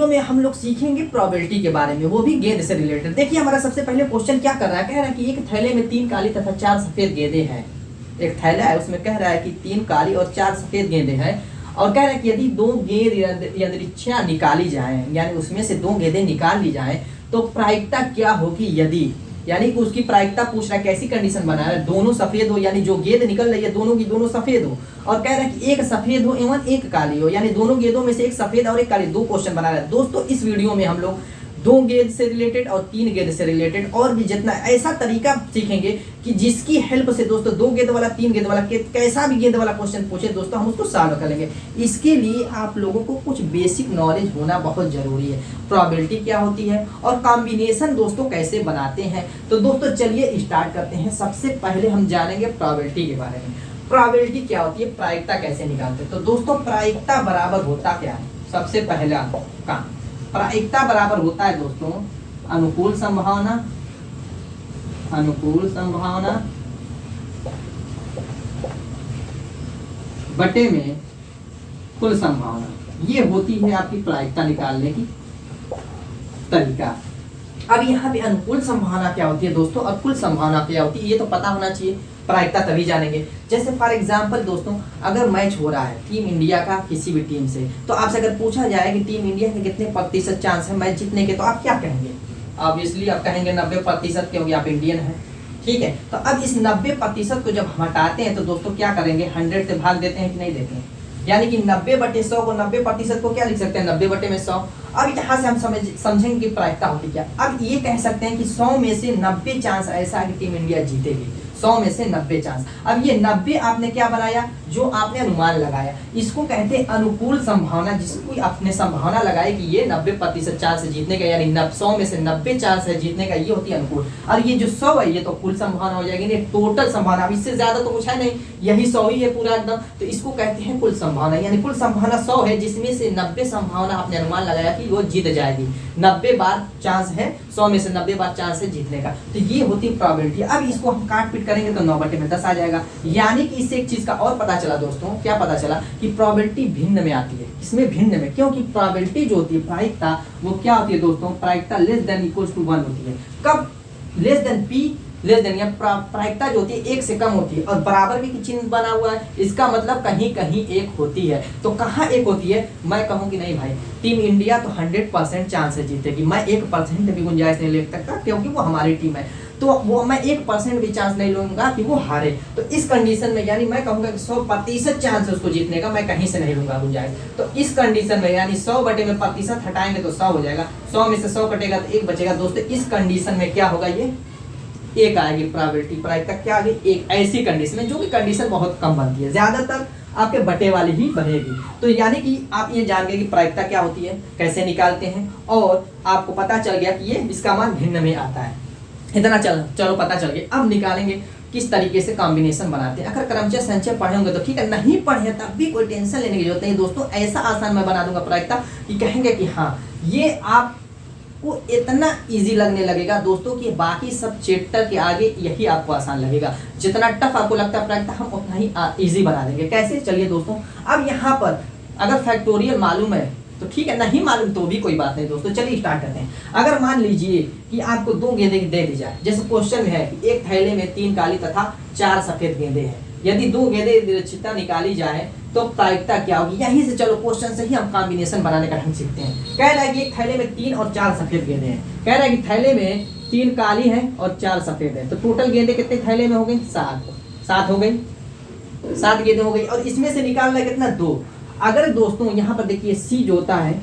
Video में हम लोग सीखेंगे प्रोबेबिलिटी के बारे में, वो भी गेंद से रिलेटेड। देखिए हमारा सबसे पहले क्वेश्चन क्या कर रहा है, कह रहा है कि एक थैले में 3 काली तथा 4 सफेद गेंदें हैं। एक थैला है, उसमें कह रहा है कि 3 काली और 4 सफेद गेंदें हैं, और कह रहा है कि यदि 2 गेंद यादृच्छा निकाली जाए, यानी उसमें से 2 गेंदें निकाल ली जाए तो प्रायिकता क्या होगी यदि, यानी कि उसकी प्रायिकता पूछ रहा है कैसी कंडीशन बना रहा है, दोनों सफेद हो, यानी जो गेंद निकल रही है दोनों की दोनों सफेद हो, और कह रहा है कि एक सफेद हो एवं एक काली हो, यानी दोनों गेंदों में से एक सफेद और एक काली, 2 क्वेश्चन बना रहा है। दोस्तों इस वीडियो में हम लोग 2 गेंद से रिलेटेड और 3 गेंद से रिलेटेड और भी जितना ऐसा तरीका सीखेंगे कि जिसकी हेल्प से दोस्तों 2 गेंद वाला 3 गेंद वाला कैसा भी गेंद वाला क्वेश्चन पूछे दोस्तों हम उसको सॉल्व कर लेंगे। इसके लिए आप लोगों को कुछ बेसिक नॉलेज होना बहुत जरूरी है, प्रोबेबिलिटी क्या होती है और कॉम्बिनेशन दोस्तों कैसे बनाते हैं। तो दोस्तों चलिए स्टार्ट करते हैं। सबसे पहले हम जानेंगे प्रोबेबिलिटी के बारे में। प्रोबेबिलिटी क्या होती है, प्रायिकता कैसे निकालते हैं। तो दोस्तों प्रायिकता बराबर होता क्या है, सबसे पहला काम, प्रायिकता बराबर होता है दोस्तों अनुकूल संभावना बटे में कुल संभावना। ये होती है आपकी प्रायिकता निकालने की तरीका। अब यहाँ पे अनुकूल संभावना क्या होती है दोस्तों और कुल संभावना क्या होती है ये तो पता होना चाहिए, प्रायिकता तभी जानेंगे। जैसे फॉर एग्जांपल दोस्तों अगर मैच हो रहा है टीम इंडिया का किसी भी टीम से, तो आपसे अगर पूछा जाए कि टीम इंडिया के कितने प्रतिशत चांस है मैच जीतने के, तो आप क्या कहेंगे? ऑब्वियसली आप कहेंगे 90%, क्योंकि आप इंडियन हैं, ठीक है। तो अब इस 90% को जब हम हटाते हैं तो दोस्तों क्या करेंगे, 100 से भाग देते हैं कि नहीं देते हैं, यानी कि 90/100 को 90% को क्या लिख सकते हैं 90/100। अब यहाँ से हम समझेंगे कि प्रायिकता होती क्या। अब ये कह सकते हैं कि 100 में से 90 चांस ऐसा है कि टीम इंडिया जीतेगी, 100 में से 90 चांस। अब ये 90 आपने क्या बनाया, जो आपने अनुमान लगाया, इसको कहते हैं अनुकूल संभावना। जिसको आपने संभावना लगाई कि ये 90% चांस है जीतने का, यानी 100 में से 90 चांस है जीतने का, ये होती है अनुकूल। और ये जो 100 है ये तो कुल संभावना हो जाएगी, नहीं टोटल संभावना। अब इससे ज्यादा तो कुछ है नहीं, यही 100 ही है पूरा एकदम, तो इसको कहते हैं कुल संभावना। यानी कुल संभावना 100 है, जिसमें से 90 संभावना आपने अनुमान लगाया कि वो जीत जाएगी, 90 बार चांस है, 100 में से 90 बार चांस है जीतने का। तो ये होती है प्रोबेबिलिटी। अब इसको हम काट पीट करेंगे तो 9/10 आ जाएगा। यानी कि इससे एक चीज का और पता चला दोस्तों, क्या पता चला कि प्रोबेबिलिटी भिन्न में आती है। इसमें भिन्न में, क्योंकि प्रोबेबिलिटी जो होती है प्रायिकता, वो क्या होती है दोस्तों, प्रायिकता लेस देन इक्वल्स टू 1 होती है। कब less than P less than, या प्रायिकता जो होती है 1 से कम होती है, और बराबर भी चिन्ह बना हुआ है, इसका मतलब कहीं कहीं 1 होती है। तो कहाँ 1 होती है, मैं कहूँ कि नहीं भाई टीम इंडिया तो 100% चांस है जीतेगी, मैं 1% भी गुंजाइश नहीं ले सकता, क्योंकि वो हमारी टीम है, तो वो मैं 1% भी चांस नहीं लूंगा कि वो हारे। तो इस कंडीशन में यानी मैं कहूंगा कि 100% चांस है उसको जीतने का, मैं कहीं से नहीं लूंगा गुंजाइश। तो इस कंडीशन में यानी 100 बटे में प्रतिशत हटाएंगे तो 100 हो जाएगा, 100 में से 100 कटेगा तो 1 बचेगा। दोस्तों इस कंडीशन में क्या होगा, ये 1 आएगी प्रोबेबिलिटी, प्रायिकता क्या आ गई 1। ऐसी कंडीशन में, जो कि कंडीशन बहुत कम बनती है, ज्यादातर आपके बटे वाली ही बनेगी। तो यानी कि आप ये जान गए कि प्रायिकता क्या होती है, कैसे निकालते हैं, और आपको पता चल गया कि ये इसका मान भिन्न में आता है। इतना चलो पता चल गया। अब निकालेंगे किस तरीके से कॉम्बिनेशन बनाते हैं। अगर क्रमचय संचय पढ़े होंगे तो ठीक है, नहीं पढ़े तब भी कोई टेंशन लेने की जरूरत नहीं दोस्तों। ऐसा आसान मैं बना दूंगा प्रायिकता कि कहेंगे कि हाँ ये आपको इतना इजी लगने लगेगा दोस्तों कि बाकी सब चैप्टर के आगे यही आपको आसान लगेगा। जितना टफ आपको लगता है प्रायिकता, हम उतना ही इजी बना देंगे। कैसे, चलिए दोस्तों। अब यहाँ पर अगर फैक्टोरियल मालूम है तो ठीक है, नहीं मालूम तो भी कोई बात नहीं दोस्तों। चलिए स्टार्ट करते हैं। अगर मान लीजिए कि आपको 2 गेंदें दे दी जाए, जैसे क्वेश्चन में है कि एक थैले में 3 काली तथा 4 सफेद गेंदें हैं, यदि 2 गेंदें निश्चितता निकाली जाए तो प्रायिकता क्या होगी। यहीं से चलो क्वेश्चन से ही हम कॉम्बिनेशन बनाने का ढंग सीखते हैं। कह रहा है कि एक थैले में 3 और 4 सफेद गेंदें हैं, कह रहा है कि थैले में 3 काली हैं और 4 सफेद हैं, तो टोटल गेंदें कितने थैले में हो गई, 7 हो गई, 7 गेंदें हो गई, और इसमें से निकालना है कितना, 2। अगर दोस्तों यहाँ पर देखिए सी जो होता है,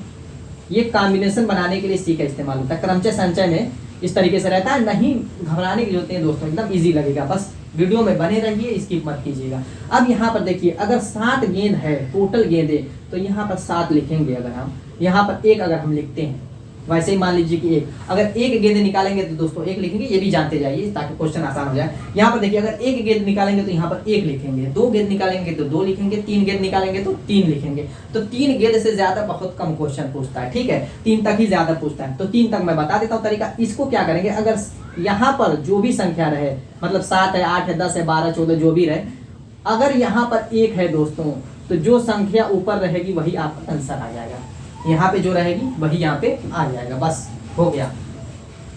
ये कॉम्बिनेशन बनाने के लिए सी का इस्तेमाल होता है। क्रमचय संचय में इस तरीके से रहता है, नहीं घबराने की जरूरत नहीं दोस्तों, एकदम इजी लगेगा, बस वीडियो में बने रहिए, स्किप मत कीजिएगा। अब यहाँ पर देखिए अगर 7 गेंद है टोटल गेंदें, तो यहाँ पर 7 लिखेंगे। अगर हम यहाँ पर 1 अगर हम लिखते हैं, वैसे ही मान लीजिए कि 1, अगर 1 गेंद निकालेंगे तो दोस्तों 1 लिखेंगे, ये भी जानते जाइए ताकि क्वेश्चन आसान हो जाए। यहाँ पर देखिए अगर 1 गेंद निकालेंगे तो यहाँ पर 1 लिखेंगे, 2 गेंद निकालेंगे तो 2 लिखेंगे, 3 गेंद निकालेंगे तो 3 लिखेंगे। तो 3 गेंद से ज्यादा बहुत कम क्वेश्चन पूछता है, ठीक है, 3 तक ही ज्यादा पूछता है। तो 3 तक मैं बता देता हूँ तरीका। इसको क्या करेंगे, अगर यहाँ पर जो भी संख्या रहे, मतलब 7 है, 8 है, 10 है, 12, 14 जो भी रहे, अगर यहाँ पर 1 है दोस्तों, तो जो संख्या ऊपर रहेगी वही आपका आंसर आ जाएगा। यहाँ पे जो रहेगी वही यहाँ पे आ जाएगा, बस हो गया।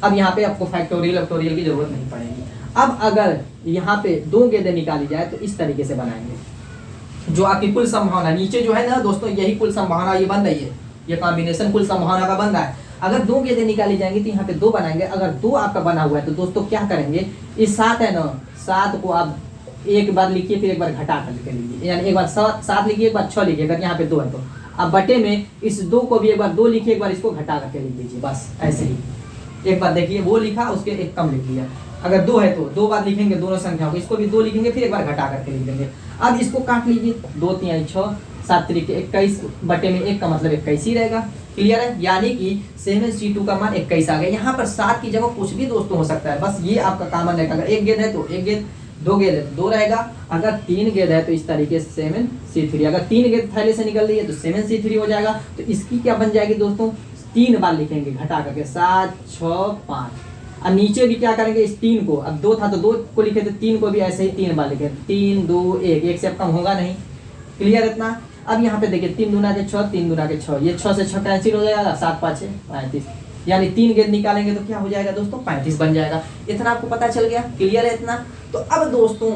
अब यहाँ पे आपको फैक्टोरियल की जरूरत नहीं पड़ेगी। अब अगर यहाँ पे 2 गेंदें निकाली जाए तो इस तरीके से बनाएंगे। जो आपकी कुल संभावना नीचे जो है ना दोस्तों, यही कुल संभावना ये बन रही है, ये कॉम्बिनेशन कुल संभावना का बन रहा है। अगर 2 गेंदें निकाली जाएंगी तो यहाँ पे 2 बनाएंगे। अगर 2 आपका बना हुआ है तो दोस्तों क्या करेंगे, इस 7 है ना, 7 को आप एक बार लिखिए, फिर एक बार घटा कर लिख लीजिए, यानी एक बार 7 लिखिए, एक बार 6 लिखिए। अगर यहाँ पे 2 है तो अब बटे में इस 2 को भी एक बार 2 लिखिए, एक बार इसको घटा करके लिख लीजिए, बस ऐसे ही। एक बार देखिए वो लिखा, उसके एक कम लिख लिया। अगर 2 है तो 2 बार लिखेंगे दोनों संख्याओं को, इसको भी 2 लिखेंगे, फिर एक बार घटा करके लिख देंगे। अब इसको काट लीजिए, 2 3 6 7 3 21 बटे में 1 का मतलब 21 ही रहेगा। क्लियर है, यानी कि 7C2 का मान 21 आ गया। यहाँ पर 7 की जगह कुछ भी दोस्तों हो सकता है, बस ये आपका कॉमन रहेगा। अगर 1 गेंद है तो 1 गेंद, 2 गेंद है तो 2 रहेगा। अगर 3 गेंद है तो इस तरीके से 7C3। अगर 3 गेंद थैले से निकल रही है तो 7C3 हो जाएगा। तो इसकी क्या बन जाएगी दोस्तों, 3 बार लिखेंगे घटा करके, 7 6 5। और नीचे भी क्या करेंगे, इस 3 को, अब 2 था तो 2 को लिखे थे, 3 को भी ऐसे ही 3 बार लिखे, 3 2 1, 1 से अब कम होगा नहीं। क्लियर इतना। अब यहाँ पे देखिए 3 दूना के 6, 3 दूना के 6, ये 6 से 6 कैंसिल हो जाएगा, 7 5 35, यानी 3 गेंद निकालेंगे तो क्या हो जाएगा दोस्तों, 35 बन जाएगा। इतना आपको पता चल गया, क्लियर है इतना। तो अब दोस्तों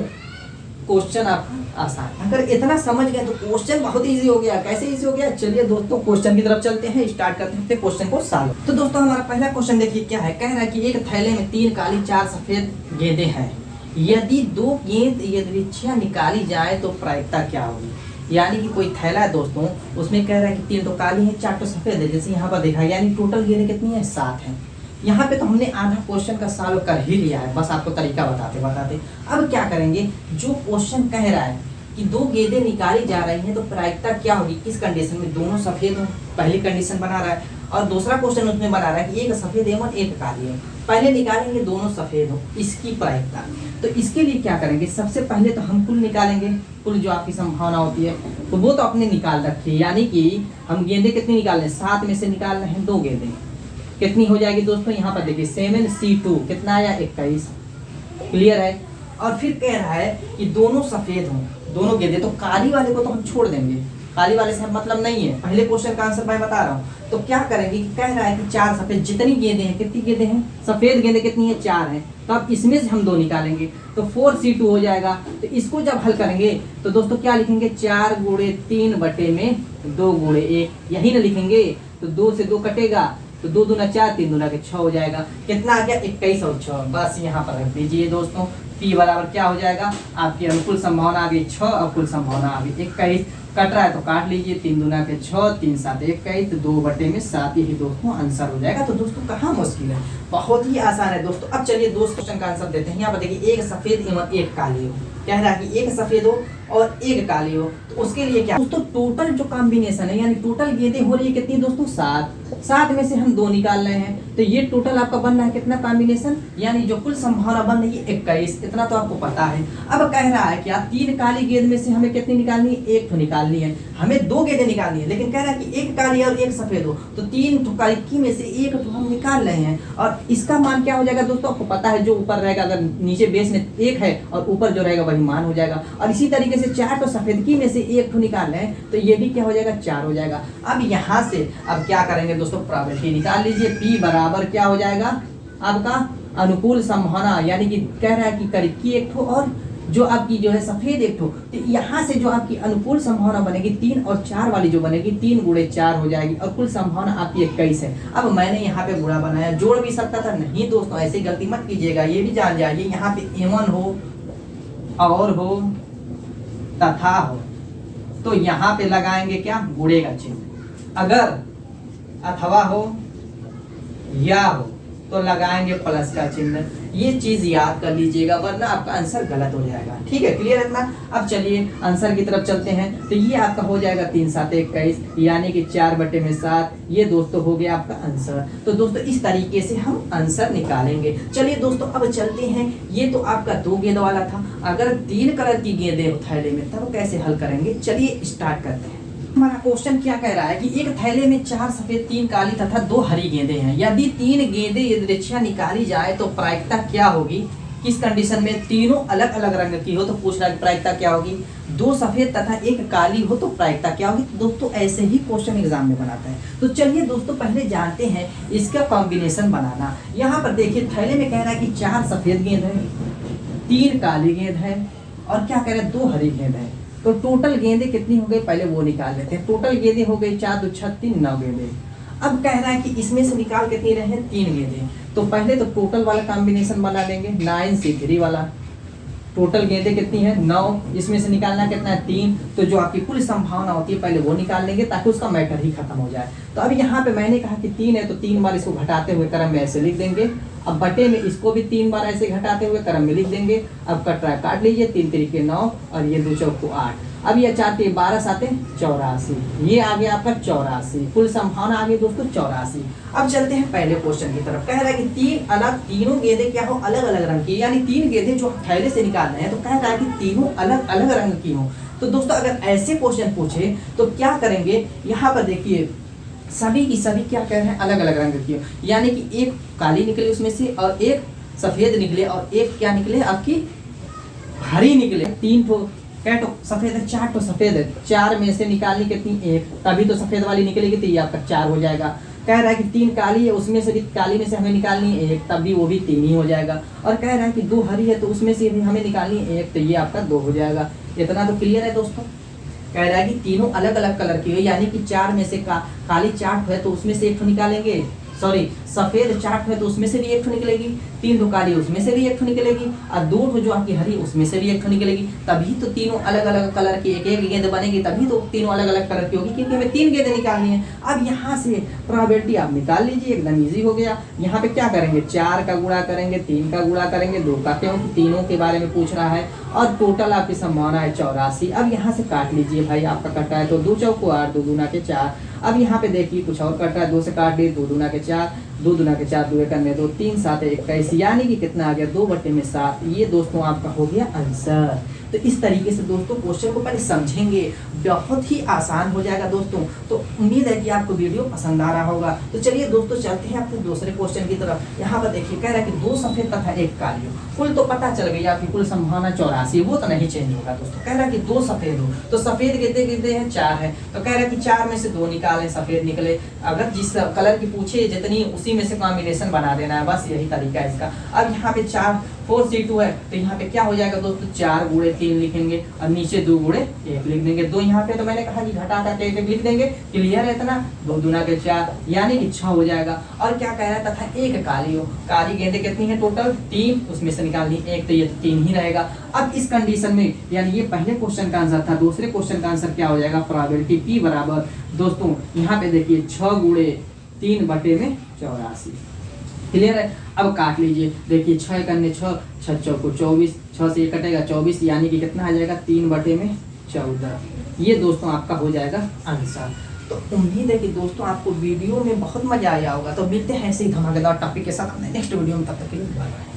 क्वेश्चन आपका आसान, अगर इतना समझ गए तो क्वेश्चन बहुत इजी हो गया। कैसे इजी हो गया, चलिए दोस्तों क्वेश्चन की तरफ चलते हैं, स्टार्ट करते हैं क्वेश्चन को सॉल्व। तो दोस्तों हमारा पहला क्वेश्चन देखिए क्या है, कह रहा है कि एक थैले में 3 काली 4 सफेद गेंदें हैं। यदि 2 गेंद यादृच्छिक निकाली जाए तो प्रायिकता क्या होगी। यानी कि कोई थैला है दोस्तों, उसमें कह रहा है कि 3 तो काली है, 4 तो सफेद है, जैसे यहाँ पर देखा, यानी टोटल गेंदें कितनी है, 7 है। यहाँ पे तो हमने आधा क्वेश्चन का सॉल्व कर ही लिया है, बस आपको तरीका बताते। अब क्या करेंगे, जो क्वेश्चन कह रहा है कि 2 गेंदें निकाली जा रही हैं तो प्रायिकता क्या होगी, किस कंडीशन में, दोनों सफेद हो, पहली कंडीशन बना रहा है। और दूसरा क्वेश्चन उसमें बना रहा है कि एक सफेद एवं एक काली है। पहले निकालेंगे दोनों सफेद हो, इसकी प्रायिकता। तो इसके लिए क्या करेंगे, सबसे पहले तो हम कुल निकालेंगे, कुल जो आपकी संभावना होती है तो वो तो अपने निकाल रखिए। यानी कि हम गेंदें कितनी निकाल रहे हैं, 7 में से निकाल रहे हैं 2 गेंदें, कितनी हो जाएगी दोस्तों, यहाँ पर देखिए 7C2 कितना आया, 21। क्लियर है। और फिर कह रहा है कि दोनों सफेद हों, दोनों गेंदें, तो काली वाले को तो हम छोड़ देंगे, काली वाले से मतलब नहीं है। पहले क्वेश्चन का आंसर मैं बता रहा हूँ। तो क्या करेंगे कि कह रहा है कि 4 सफेद, जितनी गेंदें हैं, कितनी गेंदें हैं, सफेद गेंदें कितनी है, 4 हैं। तो अब इसमें से हम 2 निकालेंगे तो 4C2 हो जाएगा। तो इसको जब हल करेंगे तो दोस्तों क्या लिखेंगे, 4 गुणे 3 बटे में 2 गुणे 1, यही ना लिखेंगे। तो 2 से 2 कटेगा तो 2 दूना 4, 3 दूना के 6 हो जाएगा। कितना आ गया, 21 और 6, बस यहाँ पर रख दीजिए दोस्तों। P बराबर क्या हो जाएगा, आपकी अनुकूल संभावना आ गई 6 और कुल संभावना आ गई 21। कट रहा है तो काट लीजिए, 3 दूना के 6, 3 7 21, तो 2 बटे में 7, यही दोस्तों आंसर हो जाएगा। तो दोस्तों कहाँ मुश्किल है, बहुत ही आसान है दोस्तों। अब चलिए दोस्त क्वेश्चन का आंसर देते हैं। यहाँ पर देखिए एक सफेद एवं एक काली हो, कह रहा है कि एक सफेद हो और एक काली हो। तो उसके लिए क्या दोस्तों, टोटल जो कॉम्बिनेशन है, यानी टोटल गेंदें हो रही है कितनी दोस्तों, 7 में से हम 2 निकाल रहे हैं, तो ये टोटल आपका बन रहा है कितना कॉम्बिनेशन, यानी जो कुल संभावना बन रही है 21। इतना तो आपको पता है। अब कह रहा है कि आप 3 काली गेंद में से हमें कितनी निकालनी है, 1 तो निकालनी है, हमें 2 गेंदें निकालनी है। लेकिन कह रहा है कि 1 काली और 1 सफेद हो, तो 3 तो काली की में से 1 तो हम निकाल रहे हैं। और इसका मान क्या हो जाएगा दोस्तों, आपको पता है, जो ऊपर रहेगा, अगर नीचे बेस में 1 है और ऊपर जो रहेगा वही मान हो जाएगा। और इसी तरीके से 4 तो सफेद की में से 1 तो निकाल रहे हैं, तो ये भी क्या हो जाएगा, 4 हो जाएगा। अब यहाँ से अब क्या करेंगे दोस्तों, प्रोबेबिलिटी निकाल लीजिए। P बराबर क्या हो जाएगा आपका, अनुकूल संभावना, यानी कि कह रहा है कि करीब की 1 ठो और जो आपकी जो है सफेद 1 ठो। तो यहाँ से जो आपकी अनुकूल संभावना बनेगी 3 और 4 वाली जो बनेगी 3 गुणे 4 हो जाएगी, और कुल संभावना आपकी 21 है। अब मैंने यहाँ पे गुणा बनाया, जोड़ भी सकता था, नहीं दोस्तों ऐसी गलती मत कीजिएगा, ये भी जान जाइए। यहाँ पे एवं हो और हो तथा हो, तो यहाँ पे लगाएंगे क्या, गुणे का चिन्ह। अगर अथवा हो या हो तो लगाएंगे प्लस का चिन्ह। ये चीज याद कर लीजिएगा, वरना आपका आंसर गलत हो जाएगा। ठीक है, क्लियर है इतना। अब चलिए आंसर की तरफ चलते हैं। तो ये आपका हो जाएगा 3 7 21, यानी कि 4 बटे में 7। ये दोस्तों हो गया आपका आंसर। तो दोस्तों इस तरीके से हम आंसर निकालेंगे। चलिए दोस्तों अब चलते हैं। ये तो आपका 2 गेंद वाला था। अगर 3 कलर की गेंदें हो थैले में, तब कैसे हल करेंगे, चलिए स्टार्ट करते हैं। हमारा क्वेश्चन क्या कह रहा है कि एक थैले में 4 सफेद 3 काली तथा 2 हरी गेंदें हैं। यदि 3 गेंदें यादृच्छिक निकाली जाए तो प्रायिकता क्या होगी, किस कंडीशन में, तीनों अलग अलग रंग की हो तो पूछ रहा है प्रायिकता क्या होगी, 2 सफेद तथा 1 काली हो तो प्रायिकता क्या होगी। तो दोस्तों ऐसे ही क्वेश्चन एग्जाम में बनाता है। तो चलिए दोस्तों पहले जानते हैं इसका कॉम्बिनेशन बनाना। यहाँ पर देखिए थैले में कह रहा है कि 4 सफेद गेंद है, 3 काली गेंद है और क्या कह रहे हैं 2 हरी गेंद है। तो टोटल गेंदें कितनी हो गई पहले वो निकाल लेते हैं। टोटल गेंदें हो गई 4 2 6 3 9 गेंदें। अब कह रहा है कि इसमें से निकाल कितनी रहे हैं 3 गेंदें। तो पहले तो टोटल वाला कॉम्बिनेशन बना लेंगे 9 से 3 वाला। टोटल गेंदें कितनी है 9, इसमें से निकालना कितना है 3। तो जो आपकी कुल संभावना होती है पहले वो निकाल लेंगे ताकि उसका मैटर ही खत्म हो जाए। तो अब यहाँ पे मैंने कहा कि 3 है तो 3 बार इसको घटाते हुए क्रम में ऐसे लिख देंगे। अब बटे में इसको भी 3 बार ऐसे घटाते हुए क्रम में लिख देंगे। अब कटरा काट लीजिए, 3 तरीके 9 और ये 2 चौको 8। अब ये 4 3 12 7 84, ये आ गया आपका 84। कुल संभावना आ गई दोस्तों 84। अब चलते हैं पहले क्वेश्चन की तरफ। कह रहा है कि तीनों गेंदें क्या हो अलग अलग रंग की, यानी 3 गेंदें जो थैले से निकाल रहे हैं तो कह रहा है कि तीनों अलग अलग रंग की हो। तो दोस्तों अगर ऐसे क्वेश्चन पूछे तो क्या करेंगे, यहाँ पर देखिए सभी की सभी क्या कह रहे हैं अलग अलग रंग की हो, यानी कि एक काली निकले उसमें से और एक सफेद निकले और एक क्या निकले आपकी हरी निकले। 3 ठो क्या तो सफेद है, 4 तो सफेद है, 4 में से निकालनी कितनी 1, तभी तो सफेद वाली निकलेगी तो ये आपका 4 हो जाएगा। कह रहा है कि 3 काली है उसमें से भी काली में से हमें निकालनी है 1, तब भी वो भी 3 ही हो जाएगा। और कह रहा है कि 2 हरी है तो उसमें से भी हमें निकालनी है 1, तो ये आपका 2 हो जाएगा। इतना तो क्लियर है दोस्तों। कह रहा है कि तीनों अलग अलग कलर की हो, यानी कि 4 में से काली 4 है तो उसमें से 1 निकालेंगे, सॉरी सफेद 4 है तो उसमें से भी 1 निकलेगी, 3 तो काली उसमें से भी 1 निकलेगी और 2 जो आपकी हरी उसमें से भी 1 निकलेगी। तभी तो तीनों अलग अलग कलर की एक एक गेंद बनेगी, तभी तो तीनों अलग अलग कलर की होगी, क्योंकि हमें 3 गेंदें निकालनी है। अब यहाँ से प्रोबेबिलिटी आप निकाल लीजिए, एकदम ईजी हो गया। यहाँ पे क्या करेंगे 4 का गुणा करेंगे, 3 का गुणा करेंगे, 2 का, क्योंकि तीनों के बारे में पूछ रहा है और टोटल आपकी संभावना है 84। अब यहाँ से काट लीजिए भाई, आपका कटा है तो 2 चौको 8, 2 दूना के 4। अब यहाँ पे देखिए कुछ और कट रहा है, 2 से काट लिए, 2 दूना के 4, 2 दूना के 4, 2 एकम में 2, 3 7 21, यानी कि कितना आ गया 2/7। ये दोस्तों आपका हो गया आंसर। तो इस तरीके से दोस्तों क्वेश्चन को पहले समझेंगे, बहुत ही आसान हो जाएगा दोस्तों। तो उम्मीद है कि आपको वीडियो पसंद आ रहा होगा। तो चलिए दोस्तों चलते हैं अपने दूसरे क्वेश्चन की तरफ। यहाँ पर देखिए कह रहा है कि 2 सफेद तथा 1 काली हो। कुल तो पता चल गई आपकी कुल संभावना 84, वो तो नहीं चेंज होगा दोस्तों। कह रहा है कि 2 सफेद हो तो सफेद कितने कितने हैं 4 है, तो कह रहा है कि 4 में से 2 निकालें सफेद निकले। अगर जिस कलर की पूछे जितनी उसी में से कॉम्बिनेशन बना देना है, बस यही तरीका है इसका। अब यहाँ पे 4 4 C2 है तो यहाँ पे क्या हो जाएगा दोस्तों 4 गुणे 3 लिखेंगे और नीचे 2 गुणे 1 लिख देंगे। 2 यहाँ पे तो मैंने कहा कि घटा के 1 लिख देंगे, क्लियर है इतना। 2 दूना के 4 यानी कि 6 हो जाएगा। और क्या कह रहा है तथा 1 काली हो, काली गेंदें कितनी है टोटल 3, उसमें से निकालनी 1, तो ये 3 ही रहेगा। अब इस कंडीशन में यानी ये पहले क्वेश्चन का आंसर था, दूसरे क्वेश्चन का आंसर क्या हो जाएगा प्रोबेबिलिटी P बराबर दोस्तों यहाँ पे देखिए 6 गुणे 3/84, क्लियर है। अब काट लीजिए, देखिए 6 करने 6, 6 चौको 24, 6 से 1 कटेगा 24, यानी कि कितना आ जाएगा 3/14। ये दोस्तों आपका हो जाएगा आंसर। तो उम्मीद है कि दोस्तों आपको वीडियो में बहुत मजा आया होगा। तो मिलते हैं ऐसे ही धमाकेदार टॉपिक के साथ अपने नेक्स्ट वीडियो में, तब तक के लिए बाय बाय।